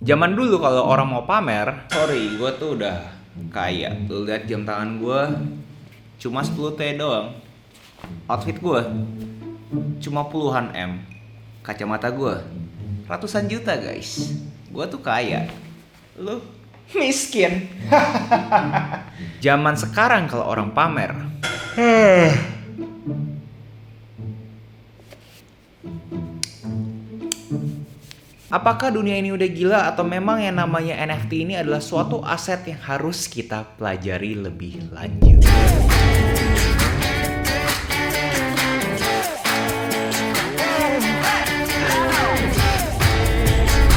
Zaman dulu kalau orang mau pamer, sorry, gue tuh udah kaya. Lu lihat jam tangan gue cuma 10 T doang. Outfit gue cuma puluhan M. Kacamata gue ratusan juta, guys. Gue tuh kaya. Lu miskin. Zaman sekarang kalau orang pamer, apakah dunia ini udah gila atau memang yang namanya NFT ini adalah suatu aset yang harus kita pelajari lebih lanjut?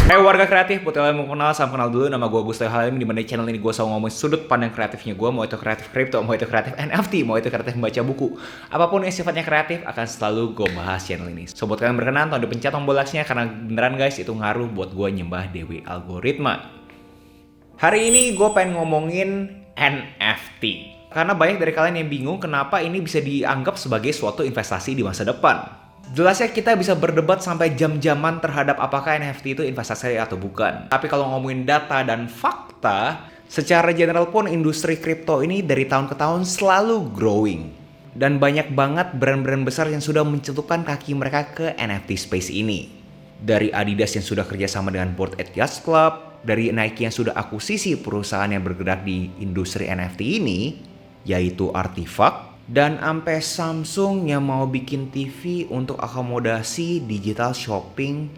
Hai warga kreatif, buat kalian mau kenal, salam kenal dulu. Nama gue Gustavo Halim, di mana channel ini gue selalu ngomongin sudut pandang kreatifnya gue. Mau itu kreatif kripto, mau itu kreatif NFT, mau itu kreatif membaca buku. Apapun yang sifatnya kreatif akan selalu gue bahas channel ini. So buat kalian berkenan, tolong dipencet tombol like-nya karena beneran guys itu ngaruh buat gue nyembah dewi algoritma. Hari ini gue pengen ngomongin NFT. Karena banyak dari kalian yang bingung kenapa ini bisa dianggap sebagai suatu investasi di masa depan. Jelasnya kita bisa berdebat sampai jam-jaman terhadap apakah NFT itu investasi atau bukan. Tapi kalau ngomongin data dan fakta, secara general pun industri kripto ini dari tahun ke tahun selalu growing. Dan banyak banget brand-brand besar yang sudah mencelupkan kaki mereka ke NFT space ini. Dari Adidas yang sudah kerjasama dengan Bored Ape Yacht Club, dari Nike yang sudah akuisisi perusahaan yang bergerak di industri NFT ini, yaitu Artifact, dan sampai Samsung yang mau bikin TV untuk akomodasi digital shopping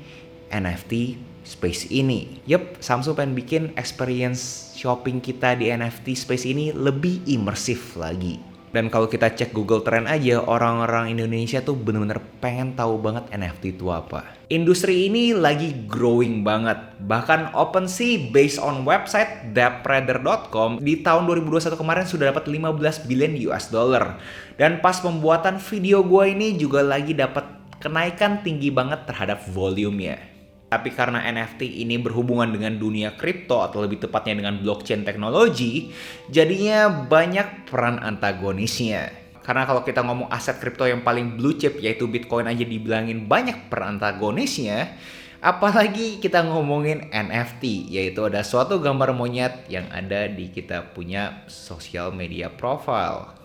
NFT space ini. Yup, Samsung pengen bikin experience shopping kita di NFT space ini lebih imersif lagi. Dan kalau kita cek Google Trend aja, orang-orang Indonesia tuh bener-bener pengen tahu banget NFT itu apa. Industri ini lagi growing banget. Bahkan OpenSea based on website dappredator.com di tahun 2021 kemarin sudah dapat 15 billion US dollar. Dan pas pembuatan video gue ini juga lagi dapat kenaikan tinggi banget terhadap volumenya. Tapi karena NFT ini berhubungan dengan dunia kripto atau lebih tepatnya dengan blockchain teknologi, jadinya banyak peran antagonisnya. Karena kalau kita ngomong aset kripto yang paling blue chip yaitu Bitcoin aja dibilangin banyak peran antagonisnya, apalagi kita ngomongin NFT, yaitu ada suatu gambar monyet yang ada di kita punya sosial media profile.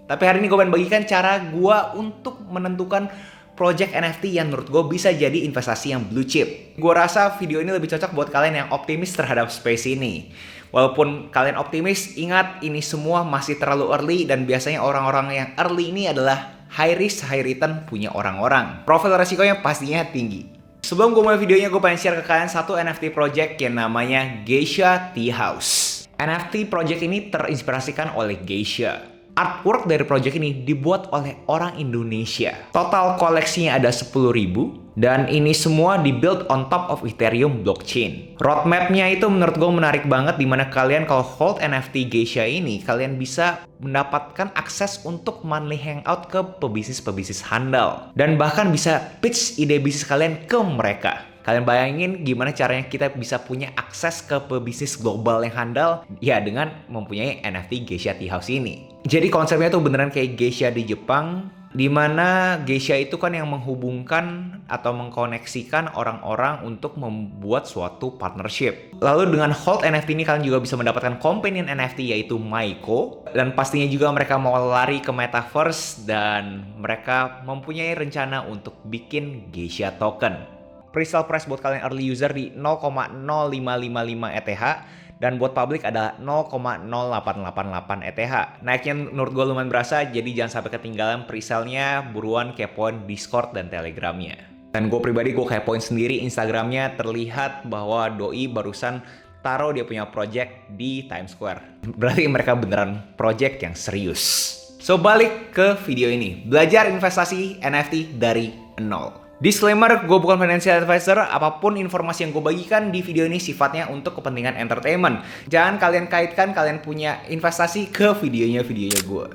Tapi hari ini gue pengen bagikan cara gue untuk menentukan project NFT yang menurut gue bisa jadi investasi yang blue chip. Gue rasa video ini lebih cocok buat kalian yang optimis terhadap space ini. Walaupun kalian optimis, ingat ini semua masih terlalu early dan biasanya orang-orang yang early ini adalah high risk, high return punya orang-orang. Profil resikonya pastinya tinggi. Sebelum gue mulai videonya, gue pengen share ke kalian satu NFT project yang namanya Geisha Tea House. NFT project ini terinspirasikan oleh Geisha. Artwork dari project ini dibuat oleh orang Indonesia. Total koleksinya ada 10.000 dan ini semua dibuild on top of Ethereum blockchain. Roadmapnya itu menurut gue menarik banget, dimana kalian kalau hold NFT Geisha ini kalian bisa mendapatkan akses untuk monthly hangout ke pebisnis-pebisnis handal dan bahkan bisa pitch ide bisnis kalian ke mereka. Kalian bayangin gimana caranya kita bisa punya akses ke pebisnis global yang handal ya dengan mempunyai NFT Geisha Tea House ini. Jadi konsepnya tuh beneran kayak Geisha di Jepang, dimana Geisha itu kan yang menghubungkan atau mengkoneksikan orang-orang untuk membuat suatu partnership. Lalu dengan hold NFT ini kalian juga bisa mendapatkan companion NFT yaitu Maiko. Dan pastinya juga mereka mau lari ke Metaverse dan mereka mempunyai rencana untuk bikin Geisha token. Pre-sale price buat kalian early user di 0,0555 ETH dan buat public adalah 0,0888 ETH. Naiknya menurut gue lumayan berasa, jadi jangan sampai ketinggalan pre-sale-nya, buruan kepoin Discord dan Telegramnya. Dan gue pribadi gue kepoin sendiri Instagramnya, terlihat bahwa Doi barusan taruh dia punya project di Times Square. Berarti mereka beneran project yang serius. So balik ke video ini, belajar investasi NFT dari nol. Disclaimer, gue bukan financial advisor, apapun informasi yang gue bagikan di video ini sifatnya untuk kepentingan entertainment. Jangan kalian kaitkan kalian punya investasi ke videonya gue.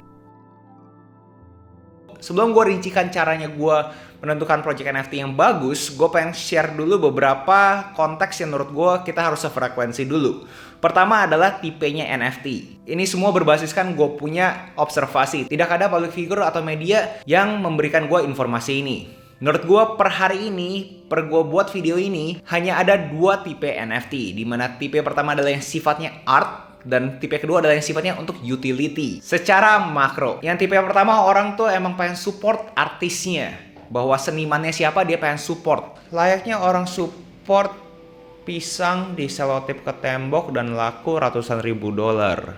Sebelum gue rincikan caranya gue menentukan project NFT yang bagus, gue pengen share dulu beberapa konteks yang menurut gue kita harus sefrekuensi dulu. Pertama adalah tipenya NFT. Ini semua berbasiskan gue punya observasi. Tidak ada public figure atau media yang memberikan gue informasi ini. Menurut gue per hari ini, per gue buat video ini, hanya ada 2 tipe NFT. Dimana tipe pertama adalah yang sifatnya art, dan tipe kedua adalah yang sifatnya untuk utility. Secara makro, yang tipe pertama orang tuh emang pengen support artisnya. Bahwa senimannya siapa dia pengen support. Layaknya orang support pisang di selotip ke tembok dan laku ratusan ribu dolar.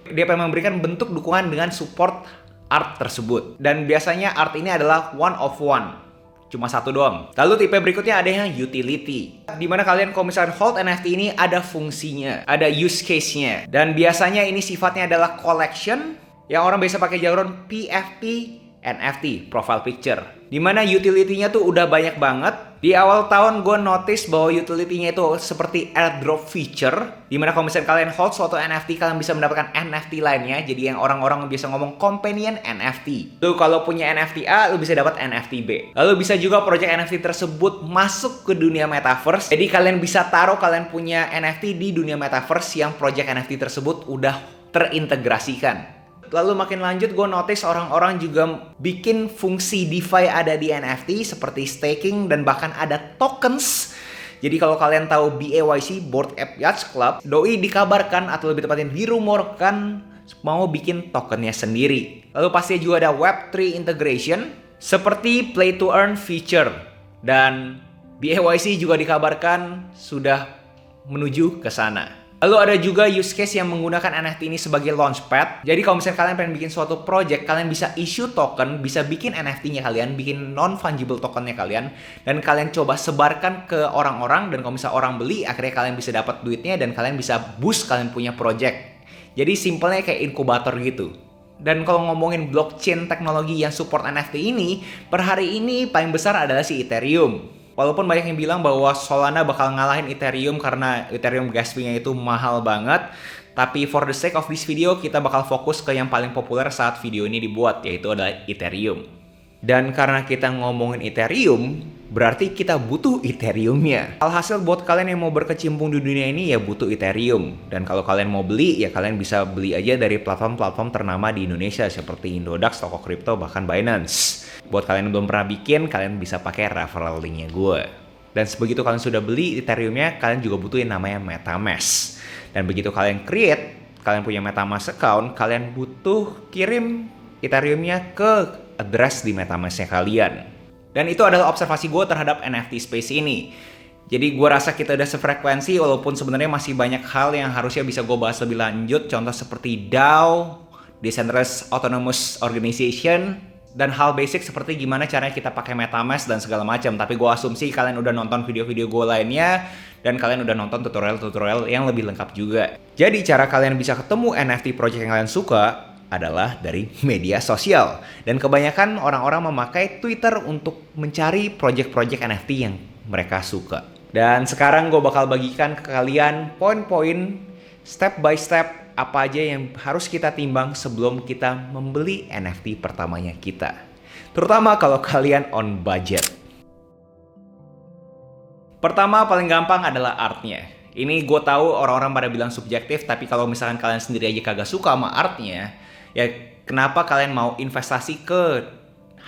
Dia pengen memberikan bentuk dukungan dengan support art tersebut. Dan biasanya art ini adalah one of one. Cuma satu doang. Lalu tipe berikutnya ada yang utility. Dimana kalian kalau misalkan hold NFT ini ada fungsinya, ada use case-nya. Dan biasanya ini sifatnya adalah collection, yang orang biasa pakai jargon PFP, NFT, profile picture. Dimana utility-nya tuh udah banyak banget. Di awal tahun gue notice bahwa utility-nya itu seperti airdrop feature. Dimana kalau misalnya kalian hold suatu NFT, kalian bisa mendapatkan NFT lainnya. Jadi yang orang-orang biasa ngomong companion NFT. Lu kalau punya NFT A, lu bisa dapat NFT B. Lalu bisa juga project NFT tersebut masuk ke dunia metaverse. Jadi kalian bisa taruh kalian punya NFT di dunia metaverse yang project NFT tersebut udah terintegrasikan. Lalu makin lanjut gue notice orang-orang juga bikin fungsi DeFi ada di NFT seperti staking dan bahkan ada tokens. Jadi kalau kalian tahu BAYC, Bored Ape Yacht Club, doi dikabarkan atau lebih tepatnya dirumorkan mau bikin tokennya sendiri. Lalu pasti juga ada Web3 integration seperti play to earn feature. Dan BAYC juga dikabarkan sudah menuju ke sana. Lalu ada juga use case yang menggunakan NFT ini sebagai launchpad. Jadi kalau misalnya kalian pengen bikin suatu project, kalian bisa issue token, bisa bikin NFT-nya kalian, bikin non-fungible tokennya kalian, dan kalian coba sebarkan ke orang-orang, dan kalau misalnya orang beli, akhirnya kalian bisa dapat duitnya, dan kalian bisa boost kalian punya project. Jadi simpelnya kayak inkubator gitu. Dan kalau ngomongin blockchain teknologi yang support NFT ini, per hari ini paling besar adalah si Ethereum. Walaupun banyak yang bilang bahwa Solana bakal ngalahin Ethereum karena Ethereum gas fee-nya itu mahal banget. Tapi for the sake of this video, kita bakal fokus ke yang paling populer saat video ini dibuat, yaitu adalah Ethereum. Dan karena kita ngomongin Ethereum, berarti kita butuh Ethereum-nya. Alhasil buat kalian yang mau berkecimpung di dunia ini ya butuh Ethereum. Dan kalau kalian mau beli, ya kalian bisa beli aja dari platform-platform ternama di Indonesia seperti Indodax, Toko Kripto, bahkan Binance. Buat kalian yang belum pernah bikin, kalian bisa pakai referral link-nya gue. Dan sebegitu kalian sudah beli Ethereum-nya, kalian juga butuh yang namanya MetaMask. Dan begitu kalian create, kalian punya MetaMask account, kalian butuh kirim Ethereum-nya ke address di MetaMask-nya kalian. Dan itu adalah observasi gue terhadap NFT space ini. Jadi gue rasa kita udah sefrekuensi, walaupun sebenarnya masih banyak hal yang harusnya bisa gue bahas lebih lanjut. Contoh seperti DAO, Decentralized Autonomous Organization, dan hal basic seperti gimana caranya kita pakai MetaMask dan segala macam. Tapi gue asumsi kalian udah nonton video-video gue lainnya, dan kalian udah nonton tutorial-tutorial yang lebih lengkap juga. Jadi cara kalian bisa ketemu NFT project yang kalian suka adalah dari media sosial. Dan kebanyakan orang-orang memakai Twitter untuk mencari project-project NFT yang mereka suka. Dan sekarang gue bakal bagikan ke kalian poin-poin step by step apa aja yang harus kita timbang sebelum kita membeli NFT pertamanya kita. Terutama kalau kalian on budget. Pertama paling gampang adalah artnya. Ini gue tahu orang-orang pada bilang subjektif, tapi kalau misalkan kalian sendiri aja kagak suka sama artnya, ya kenapa kalian mau investasi ke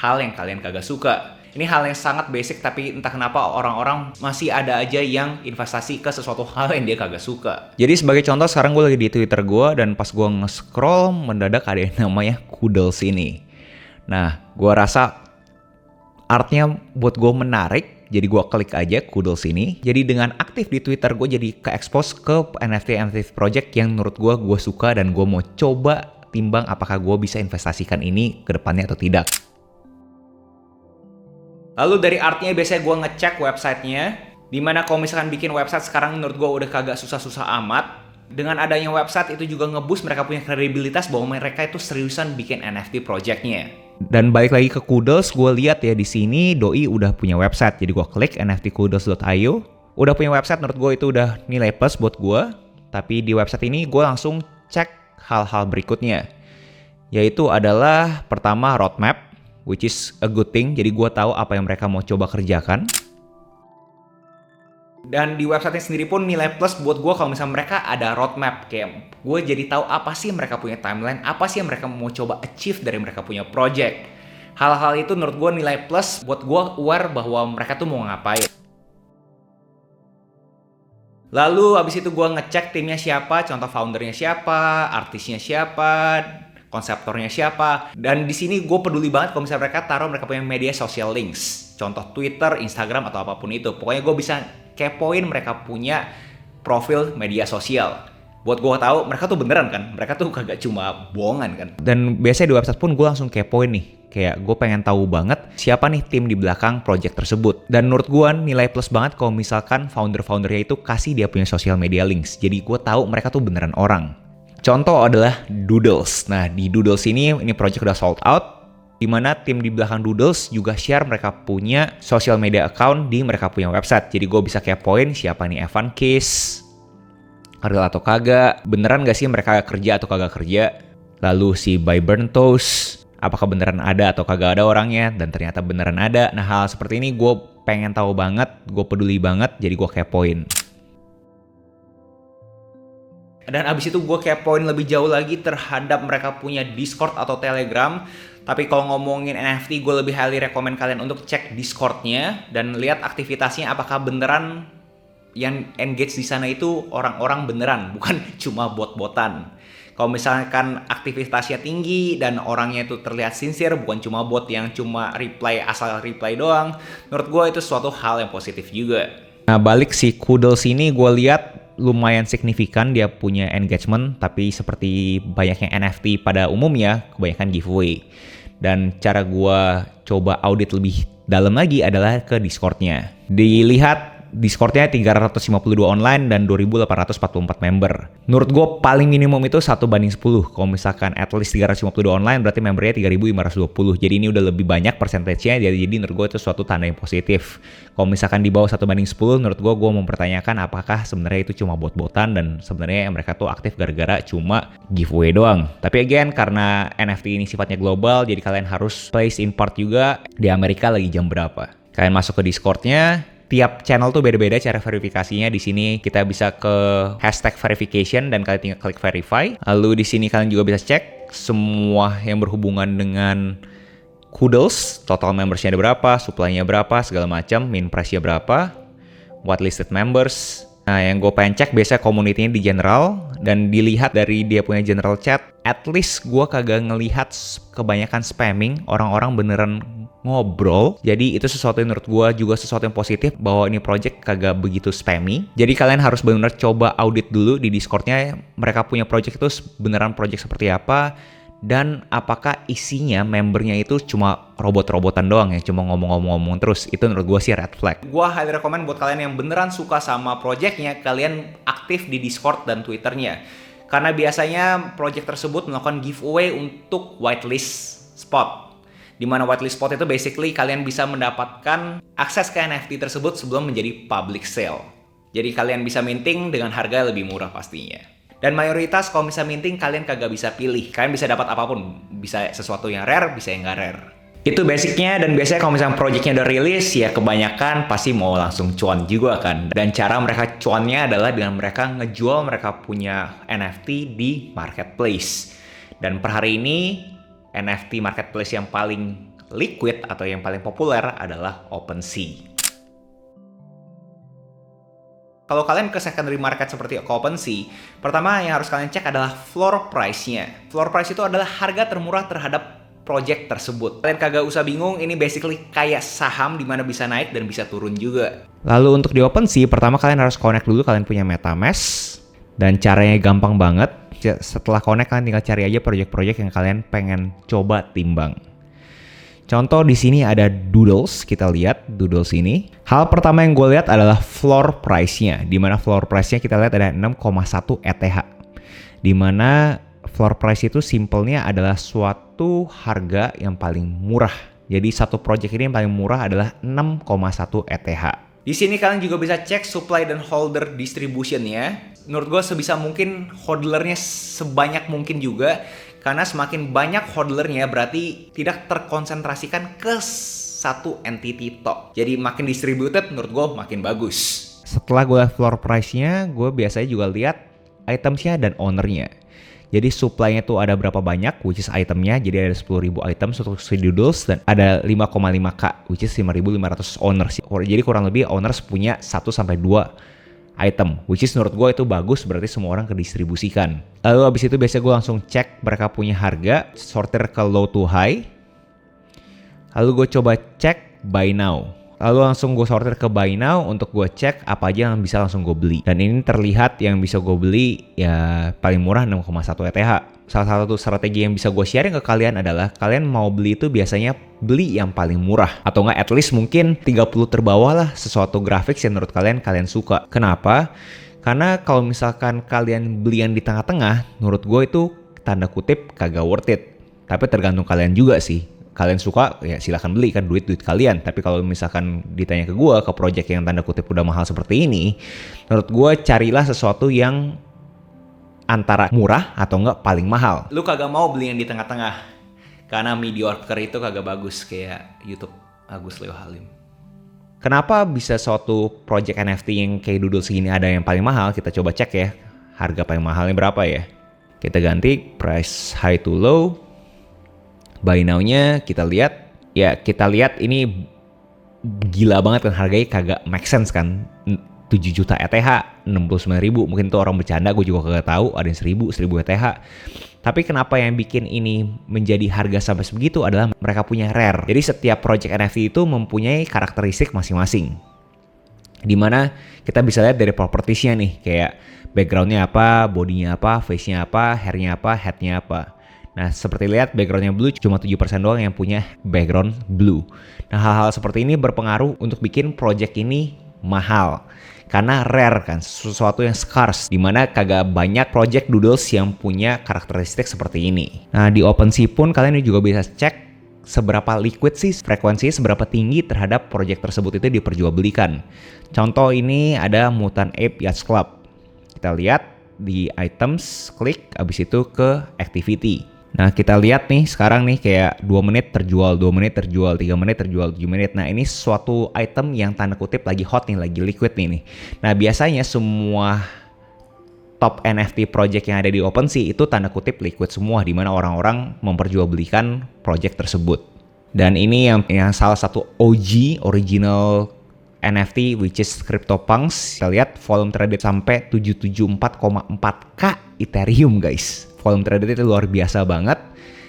hal yang kalian kagak suka? Ini hal yang sangat basic, tapi entah kenapa orang-orang masih ada aja yang investasi ke sesuatu hal yang dia kagak suka. Jadi sebagai contoh, sekarang gue lagi di Twitter gue, dan pas gue nge-scroll, mendadak ada yang namanya Koodles ini. Nah, gue rasa artnya buat gue menarik, jadi gue klik aja Koodles ini. Jadi dengan aktif di Twitter, gue jadi ke-expose ke NFT project yang menurut gue suka, dan gue mau coba timbang apakah gue bisa investasikan ini ke depannya atau tidak. Lalu dari artnya biasanya gue ngecek websitenya. Dimana kalau misalkan bikin website sekarang menurut gue udah kagak susah-susah amat. Dengan adanya website itu juga nge-boost mereka punya kredibilitas bahwa mereka itu seriusan bikin NFT projectnya. Dan balik lagi ke Koodles, gue lihat ya di sini doi udah punya website. Jadi gue klik nftkoodles.io. Udah punya website, menurut gue itu udah nilai plus buat gue. Tapi di website ini gue langsung cek hal-hal berikutnya. Yaitu adalah pertama roadmap, which is a good thing. Jadi gue tahu apa yang mereka mau coba kerjakan. Dan di website sendiri pun nilai plus buat gue kalau misalnya mereka ada roadmap. Kayak gue jadi tahu apa sih mereka punya timeline, apa sih yang mereka mau coba achieve dari mereka punya project. Hal-hal itu menurut gue nilai plus buat gue aware bahwa mereka tuh mau ngapain. Lalu abis itu gue ngecek timnya siapa, contoh foundernya siapa, artisnya siapa, konseptornya siapa. Dan di sini gue peduli banget kalau misalnya mereka punya media social links, contoh Twitter, Instagram atau apapun itu. Pokoknya gue bisa kepoin mereka punya profil media sosial. Buat gue tahu mereka tuh beneran kan, mereka tuh kagak cuma bohongan kan. Dan biasanya di website pun gue langsung kepoin nih. Kayak gue pengen tahu banget siapa nih tim di belakang project tersebut. Dan menurut gue nilai plus banget kalau misalkan founder-foundernya itu kasih dia punya social media links. Jadi gue tahu mereka tuh beneran orang. Contoh adalah Doodles. Nah di Doodles ini project udah sold out. Dimana tim di belakang Doodles juga share mereka punya social media account di mereka punya website. Jadi gue bisa kepoin siapa nih Evan Case, real atau kagak, beneran gak sih mereka kerja atau kagak kerja. Lalu si By Burn Toast, apakah beneran ada atau kagak ada orangnya, dan ternyata beneran ada. Nah hal seperti ini gue pengen tahu banget, gue peduli banget, jadi gue kepoin. Dan abis itu gue kepoin lebih jauh lagi terhadap mereka punya Discord atau Telegram. Tapi kalau ngomongin NFT, gue lebih highly recommend kalian untuk cek Discordnya dan lihat aktivitasnya apakah beneran yang engage di sana itu orang-orang beneran, bukan cuma bot-botan. Kalau misalkan aktivitasnya tinggi dan orangnya itu terlihat sincere, bukan cuma bot yang cuma reply asal reply doang, menurut gue itu suatu hal yang positif juga. Nah balik si Doodles ini gue lihat lumayan signifikan dia punya engagement, tapi seperti banyaknya NFT pada umumnya, kebanyakan giveaway. Dan cara gue coba audit lebih dalam lagi adalah ke Discordnya. Dilihat Discordnya 352 online dan 2.844 member. Menurut gue paling minimum itu 1:10. Kalau misalkan at least 352 online berarti membernya 3.520. Jadi ini udah lebih banyak persentasenya. Jadi menurut gue itu suatu tanda yang positif. Kalau misalkan di bawah 1:10 menurut gue mempertanyakan apakah sebenarnya itu cuma bot-botan dan sebenarnya mereka tuh aktif gara-gara cuma giveaway doang. Tapi again karena NFT ini sifatnya global jadi kalian harus place in part juga di Amerika lagi jam berapa. Kalian masuk ke Discordnya. Tiap channel tuh beda-beda cara verifikasinya. Di sini kita bisa ke hashtag verification dan kalian tinggal klik verify. Lalu di sini kalian juga bisa cek semua yang berhubungan dengan Doodles, total membersnya ada berapa, supply-nya berapa, segala macam, min price-nya berapa, whitelisted members. Nah, yang gue pengen cek biasanya community-nya di general dan dilihat dari dia punya general chat. At least gue kagak ngelihat kebanyakan spamming, orang-orang beneran ngobrol. Jadi itu sesuatu yang menurut gue juga sesuatu yang positif bahwa ini project kagak begitu spammy. Jadi kalian harus benar-benar coba audit dulu di Discordnya mereka punya project itu beneran project seperti apa dan apakah isinya membernya itu cuma robot-robotan doang ya, cuma ngomong-ngomong terus. Itu menurut gue sih red flag. Gue highly recommend buat kalian yang beneran suka sama projectnya, kalian aktif di Discord dan Twitternya. Karena biasanya project tersebut melakukan giveaway untuk whitelist spot. Di mana whitelist spot itu basically kalian bisa mendapatkan akses ke NFT tersebut sebelum menjadi public sale. Jadi kalian bisa minting dengan harga lebih murah pastinya. Dan mayoritas kalau bisa minting kalian kagak bisa pilih. Kalian bisa dapat apapun. Bisa sesuatu yang rare, bisa yang nggak rare. Itu basicnya dan biasanya kalau misalnya projectnya udah rilis ya kebanyakan pasti mau langsung cuan juga kan. Dan cara mereka cuannya adalah dengan mereka ngejual mereka punya NFT di marketplace. Dan per hari ini NFT marketplace yang paling liquid atau yang paling populer adalah OpenSea. Kalau kalian ke secondary market seperti OpenSea, pertama yang harus kalian cek adalah floor price-nya. Floor price itu adalah harga termurah terhadap project tersebut. Kalian kagak usah bingung, ini basically kayak saham di mana bisa naik dan bisa turun juga. Lalu untuk di OpenSea, pertama kalian harus connect dulu kalian punya MetaMask dan caranya gampang banget. Setelah connect kalian tinggal cari aja project-project yang kalian pengen coba timbang. Contoh di sini ada Doodles, kita lihat Doodles ini. Hal pertama yang gue lihat adalah floor price-nya. Di mana floor price-nya kita lihat ada 6,1 ETH. Di mana floor price itu simpelnya adalah suatu harga yang paling murah. Jadi satu project ini yang paling murah adalah 6,1 ETH. Di sini kalian juga bisa cek supply dan holder distribution-nya. Menurut gue sebisa mungkin hodlernya sebanyak mungkin juga. Karena semakin banyak hodlernya berarti tidak terkonsentrasikan ke satu entity tok. Jadi makin distributed menurut gue makin bagus. Setelah gue lihat floor price-nya, gue biasanya juga lihat itemsnya dan ownernya. Jadi supply-nya tuh ada berapa banyak, which is itemnya. Jadi ada 10.000 item untuk si Doodles dan ada 5,5k, which is 5.500 owners. Jadi kurang lebih owners punya 1-2 item, which is menurut gue itu bagus, berarti semua orang kedistribusikan. Lalu abis itu biasanya gue langsung cek mereka punya harga, sortir ke low to high. Lalu gue coba cek buy now. Lalu langsung gue sortir ke buy now untuk gue cek apa aja yang bisa langsung gue beli. Dan ini terlihat yang bisa gue beli ya paling murah 6,1 ETH. Salah satu strategi yang bisa gue sharing ke kalian adalah kalian mau beli itu biasanya beli yang paling murah. Atau nggak at least mungkin 30 terbawah lah sesuatu grafik yang menurut kalian suka. Kenapa? Karena kalau misalkan kalian beli yang di tengah-tengah, menurut gue itu tanda kutip kagak worth it. Tapi tergantung kalian juga sih. Kalian suka ya silahkan beli, kan duit kalian. Tapi kalau misalkan ditanya ke gue ke project yang tanda kutip udah mahal seperti ini, menurut gue carilah sesuatu yang antara murah atau enggak paling mahal. Lu kagak mau beli yang di tengah-tengah karena mediocre itu kagak bagus kayak YouTube Agus Leo Halim. Kenapa bisa suatu project NFT yang kayak Doodles segini ada yang paling mahal? Kita coba cek ya, harga paling mahalnya berapa ya. Kita ganti price high to low. Buy now-nya kita lihat ini gila banget kan, harganya kagak make sense kan. 7 juta ETH, 69.000, mungkin tuh orang bercanda, gue juga kagak tahu, ada yang 1000 ETH. Tapi kenapa yang bikin ini menjadi harga sampai sebegitu adalah mereka punya rare. Jadi setiap project NFT itu mempunyai karakteristik masing-masing. Dimana kita bisa lihat dari propertiesnya nih, kayak backgroundnya apa, bodinya apa, face-nya apa, hair-nya apa, head-nya apa. Nah, seperti lihat backgroundnya blue, cuma 7% doang yang punya background blue. Nah, hal-hal seperti ini berpengaruh untuk bikin project ini mahal. Karena rare kan, sesuatu yang scarce, dimana kagak banyak project Doodles yang punya karakteristik seperti ini. Nah, di OpenSea pun kalian juga bisa cek seberapa liquid sih, frekuensinya seberapa tinggi terhadap project tersebut itu diperjualbelikan. Contoh ini ada Mutant Ape Yacht Club. Kita lihat di items, klik, abis itu ke activity. Nah, kita lihat nih sekarang nih kayak 2 menit terjual, 2 menit terjual, 3 menit terjual, 7 menit. Nah, ini suatu item yang tanda kutip lagi hot nih, lagi liquid nih. Nah, biasanya semua top NFT project yang ada di OpenSea itu tanda kutip liquid semua, di mana orang-orang memperjualbelikan project tersebut. Dan ini yang salah satu OG, original NFT, which is CryptoPunks. Kita lihat volume traded sampai 774,4k Ethereum, guys. Volume traded itu luar biasa banget.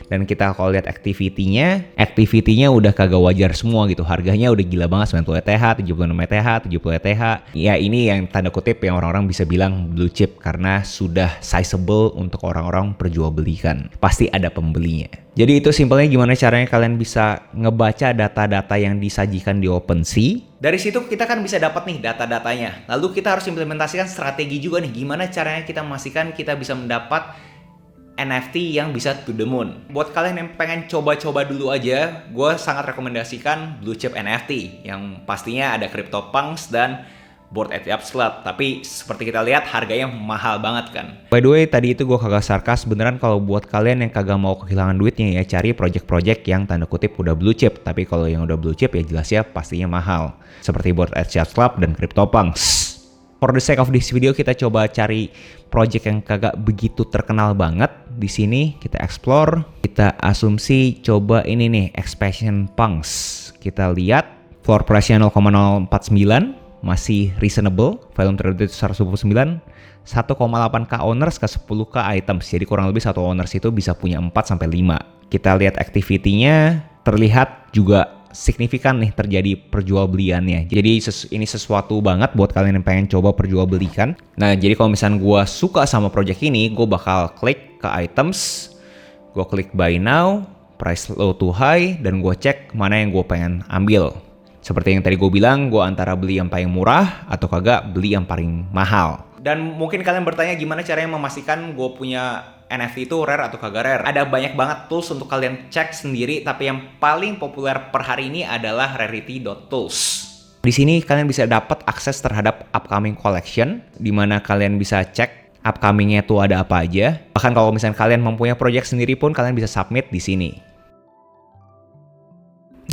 Dan kita kalau lihat activity-nya udah kagak wajar semua gitu. Harganya udah gila banget, 90 ETH, 76 ETH, 70 ETH. Ya ini yang tanda kutip yang orang-orang bisa bilang blue chip karena sudah sizable untuk orang-orang perjualbelikan. Pasti ada pembelinya. Jadi itu simpelnya gimana caranya kalian bisa ngebaca data-data yang disajikan di OpenSea. Dari situ kita kan bisa dapat nih data-datanya. Lalu kita harus implementasikan strategi juga nih. Gimana caranya kita memastikan kita bisa mendapat NFT yang bisa to the moon. Buat kalian yang pengen coba-coba dulu aja, gue sangat rekomendasikan blue chip NFT yang pastinya ada CryptoPunks dan Bored Ape Yacht Club. Tapi seperti kita lihat harganya mahal banget kan. By the way, tadi itu gue kagak sarkas, beneran kalau buat kalian yang kagak mau kehilangan duitnya ya, cari project-project yang tanda kutip udah blue chip. Tapi kalau yang udah blue chip ya jelas ya pastinya mahal. Seperti Bored Ape Yacht Club dan CryptoPunks. For the sake of this video, kita coba cari project yang kagak begitu terkenal banget. Di sini kita explore, kita asumsi coba ini nih, Expansion Punks. Kita lihat floor price-nya 0,049, masih reasonable. Volume traded 129, 1,8k owners ke 10k items. Jadi kurang lebih satu owners itu bisa punya 4-5. Kita lihat activity-nya, terlihat juga signifikan nih terjadi perjualbeliannya. Jadi ini sesuatu banget buat kalian yang pengen coba perjualbelikan. Nah, jadi kalau misalnya gue suka sama project ini, gue bakal klik ke items, gue klik buy now, price low to high, dan gue cek mana yang gue pengen ambil. Seperti yang tadi gue bilang, gue antara beli yang paling murah atau kagak beli yang paling mahal. Dan mungkin kalian bertanya gimana caranya memastikan gue punya NFT itu rare atau kagak rare. Ada banyak banget tools untuk kalian cek sendiri, tapi yang paling populer per hari ini adalah rarity.tools. Di sini kalian bisa dapat akses terhadap upcoming collection, di mana kalian bisa cek upcomingnya itu ada apa aja. Bahkan kalau misalnya kalian mempunyai project sendiri pun kalian bisa submit di sini.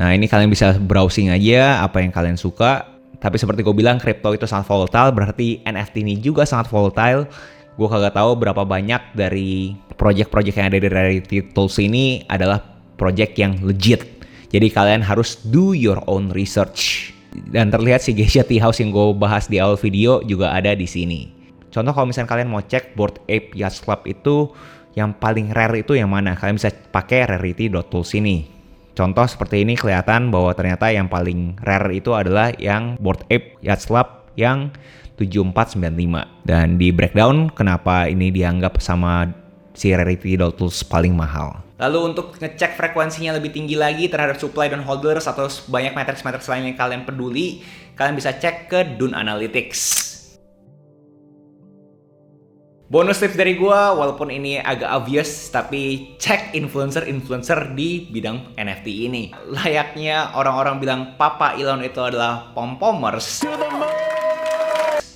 Nah, ini kalian bisa browsing aja apa yang kalian suka. Tapi seperti gue bilang, crypto itu sangat volatile, berarti NFT ini juga sangat volatile. Gue kagak tahu berapa banyak dari project-project yang ada di Rarity Tools ini adalah project yang legit. Jadi kalian harus do your own research. Dan terlihat si Geisha Tea House yang gue bahas di awal video juga ada di sini. Contoh kalau misalnya kalian mau cek Bored Ape Yacht Club itu yang paling rare itu yang mana? Kalian bisa pakai Rarity.tools ini. Contoh seperti ini kelihatan bahwa ternyata yang paling rare itu adalah yang Bored Ape Yacht Club yang 7495. Dan di breakdown kenapa ini dianggap sama si Rarity.tools paling mahal. Lalu untuk ngecek frekuensinya lebih tinggi lagi terhadap supply dan holders atau banyak metrics-metrics lain yang kalian peduli, kalian bisa cek ke Dune Analytics. Bonus tips dari gua, walaupun ini agak obvious, tapi cek influencer-influencer di bidang NFT ini. Layaknya orang-orang bilang Papa Elon itu adalah pom-pomers.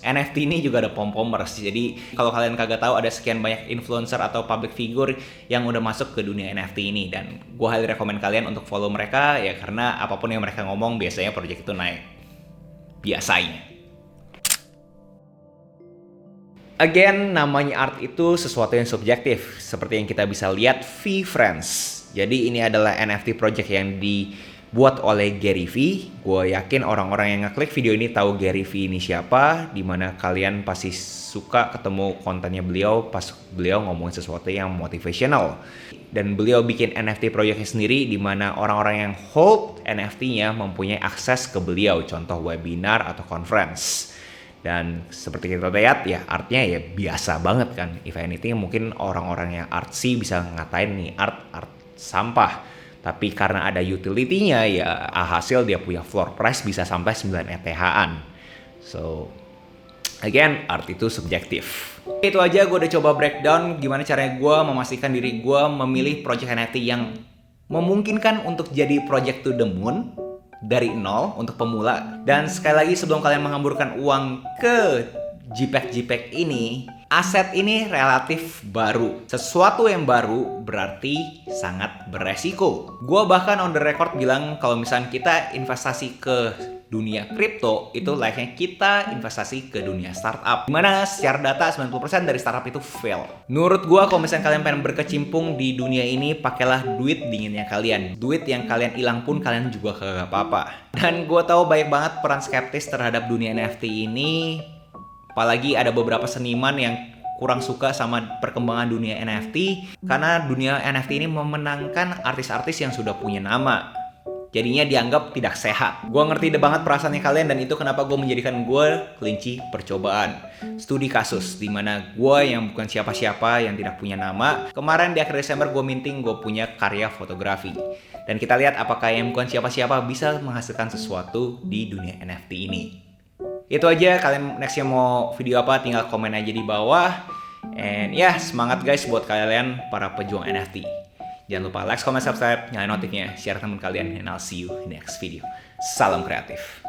NFT ini juga ada pom-pomers. Jadi kalau kalian kagak tahu ada sekian banyak influencer atau public figure yang udah masuk ke dunia NFT ini, dan gue highly rekomend kalian untuk follow mereka ya, karena apapun yang mereka ngomong biasanya project itu naik. Biasanya. Again, namanya art itu sesuatu yang subjektif, seperti yang kita bisa lihat VeeFriends. Jadi ini adalah NFT project yang dibuat oleh Gary Vee. Gue yakin orang-orang yang ngeklik video ini tahu Gary Vee ini siapa, dimana kalian pasti suka ketemu kontennya beliau pas beliau ngomongin sesuatu yang motivational. Dan beliau bikin NFT projectnya sendiri, dimana orang-orang yang hold NFT-nya mempunyai akses ke beliau, contoh webinar atau conference. Dan seperti kita lihat ya, artnya ya biasa banget kan. If anything mungkin orang-orang yang artsy bisa ngatain nih art sampah. Tapi karena ada utility-nya ya hasil dia punya floor price bisa sampai 9 ETH-an. So again, art itu subjektif. Itu aja, gue udah coba breakdown gimana caranya gue memastikan diri gue memilih project NFT yang memungkinkan untuk jadi project to the moon dari nol untuk pemula. Dan sekali lagi sebelum kalian menghamburkan uang ke JPEG ini, aset ini relatif baru. Sesuatu yang baru berarti sangat beresiko. Gua bahkan on the record bilang kalau misalnya kita investasi ke dunia kripto, itu layaknya kita investasi ke dunia startup. Dimana secara data 90% dari startup itu fail. Menurut gua kalau misalnya kalian pengen berkecimpung di dunia ini, pakailah duit dinginnya kalian. Duit yang kalian hilang pun kalian juga kagak apa-apa. Dan gua tahu banyak banget peran skeptis terhadap dunia NFT ini. Apalagi ada beberapa seniman yang kurang suka sama perkembangan dunia NFT, karena dunia NFT ini memenangkan artis-artis yang sudah punya nama. Jadinya dianggap tidak sehat. Gue ngerti banget perasaannya kalian, dan itu kenapa gue menjadikan gue kelinci percobaan. Studi kasus, dimana gue yang bukan siapa-siapa, yang tidak punya nama. Kemarin di akhir Desember gue minting gue punya karya fotografi. Dan kita lihat apakah yang bukan siapa-siapa bisa menghasilkan sesuatu di dunia NFT ini. Itu aja, kalian nextnya mau video apa tinggal komen aja di bawah. And ya, semangat guys buat kalian para pejuang NFT. Jangan lupa like, comment, subscribe, nyalain notifnya, share teman kalian, and I'll see you in the next video. Salam kreatif.